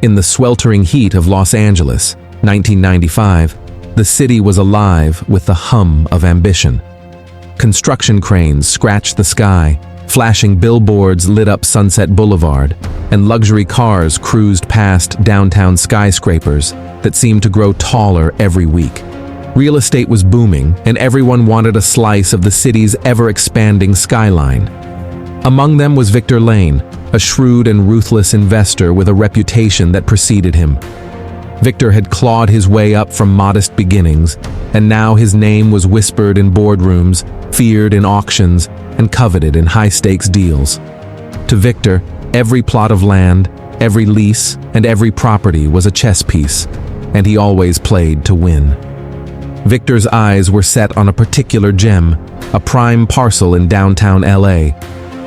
In the sweltering heat of Los Angeles, 1995, the city was alive with the hum of ambition. Construction cranes scratched the sky, flashing billboards lit up Sunset Boulevard, and luxury cars cruised past downtown skyscrapers that seemed to grow taller every week. Real estate was booming, and everyone wanted a slice of the city's ever-expanding skyline. Among them was Victor Lane, a shrewd and ruthless investor with a reputation that preceded him. Victor had clawed his way up from modest beginnings, and now his name was whispered in boardrooms, feared in auctions, and coveted in high-stakes deals. To Victor, every plot of land, every lease, and every property was a chess piece, and he always played to win. Victor's eyes were set on a particular gem, a prime parcel in downtown LA,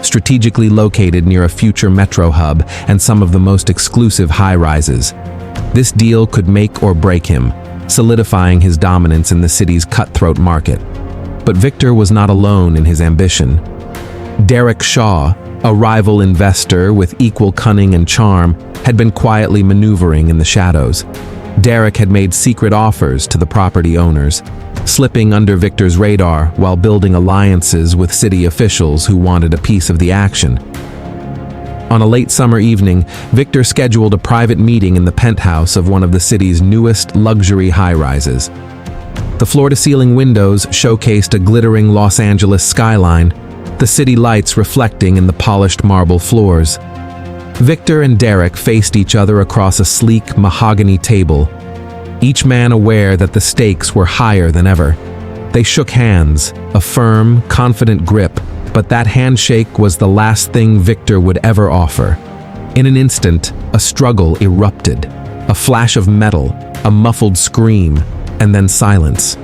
strategically located near a future metro hub and some of the most exclusive high-rises. This deal could make or break him, solidifying his dominance in the city's cutthroat market. But Victor was not alone in his ambition. Derek Shaw, a rival investor with equal cunning and charm, had been quietly maneuvering in the shadows. Derek had made secret offers to the property owners, slipping under Victor's radar while building alliances with city officials who wanted a piece of the action. On a late summer evening, Victor scheduled a private meeting in the penthouse of one of the city's newest luxury high-rises. The floor-to-ceiling windows showcased a glittering Los Angeles skyline, the city lights reflecting in the polished marble floors. Victor and Derek faced each other across a sleek mahogany table, each man aware that the stakes were higher than ever. They shook hands, a firm, confident grip, but that handshake was the last thing Victor would ever offer. In an instant, a struggle erupted, a flash of metal, a muffled scream, and then silence.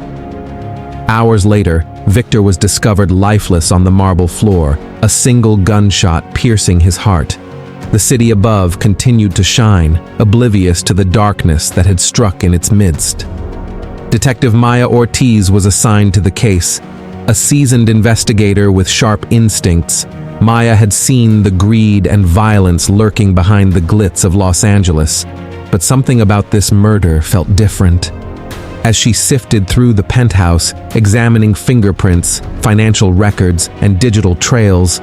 Hours later, Victor was discovered lifeless on the marble floor, a single gunshot piercing his heart. The city above continued to shine, oblivious to the darkness that had struck in its midst. Detective Maya Ortiz was assigned to the case. A seasoned investigator with sharp instincts, Maya had seen the greed and violence lurking behind the glitz of Los Angeles, but something about this murder felt different. As she sifted through the penthouse, examining fingerprints, financial records, and digital trails,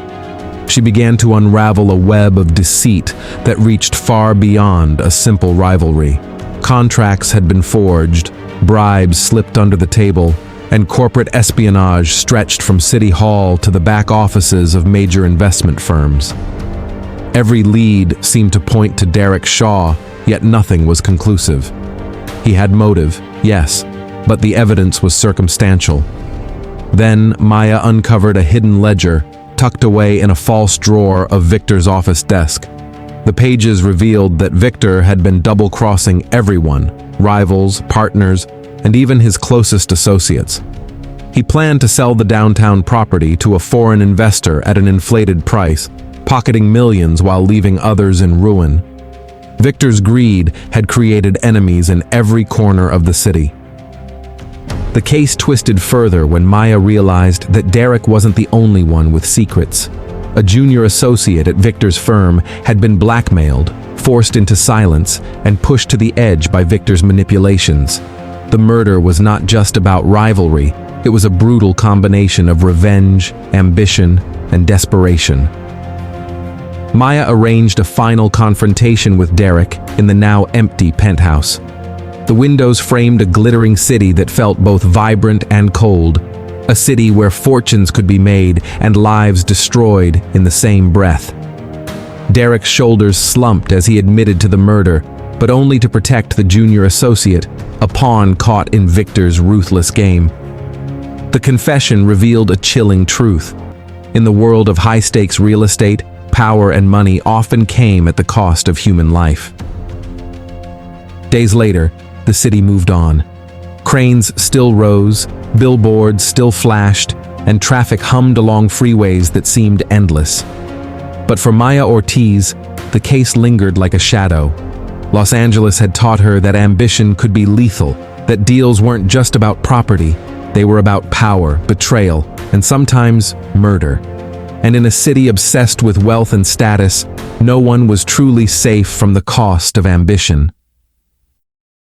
she began to unravel a web of deceit that reached far beyond a simple rivalry. Contracts had been forged, bribes slipped under the table, and corporate espionage stretched from City Hall to the back offices of major investment firms. Every lead seemed to point to Derek Shaw, yet nothing was conclusive. He had motive, yes, but the evidence was circumstantial. Then Maya uncovered a hidden ledger, tucked away in a false drawer of Victor's office desk. The pages revealed that Victor had been double-crossing everyone, rivals, partners, and even his closest associates. He planned to sell the downtown property to a foreign investor at an inflated price, pocketing millions while leaving others in ruin. Victor's greed had created enemies in every corner of the city. The case twisted further when Maya realized that Derek wasn't the only one with secrets. A junior associate at Victor's firm had been blackmailed, forced into silence, and pushed to the edge by Victor's manipulations. The murder was not just about rivalry, it was a brutal combination of revenge, ambition, and desperation. Maya arranged a final confrontation with Derek in the now empty penthouse. The windows framed a glittering city that felt both vibrant and cold, a city where fortunes could be made and lives destroyed in the same breath. Derek's shoulders slumped as he admitted to the murder, but only to protect the junior associate, a pawn caught in Victor's ruthless game. The confession revealed a chilling truth. In the world of high-stakes real estate, power and money often came at the cost of human life. Days later, the city moved on. Cranes still rose, billboards still flashed, and traffic hummed along freeways that seemed endless. But for Maya Ortiz, the case lingered like a shadow. Los Angeles had taught her that ambition could be lethal, that deals weren't just about property, they were about power, betrayal, and sometimes murder. And in a city obsessed with wealth and status, no one was truly safe from the cost of ambition.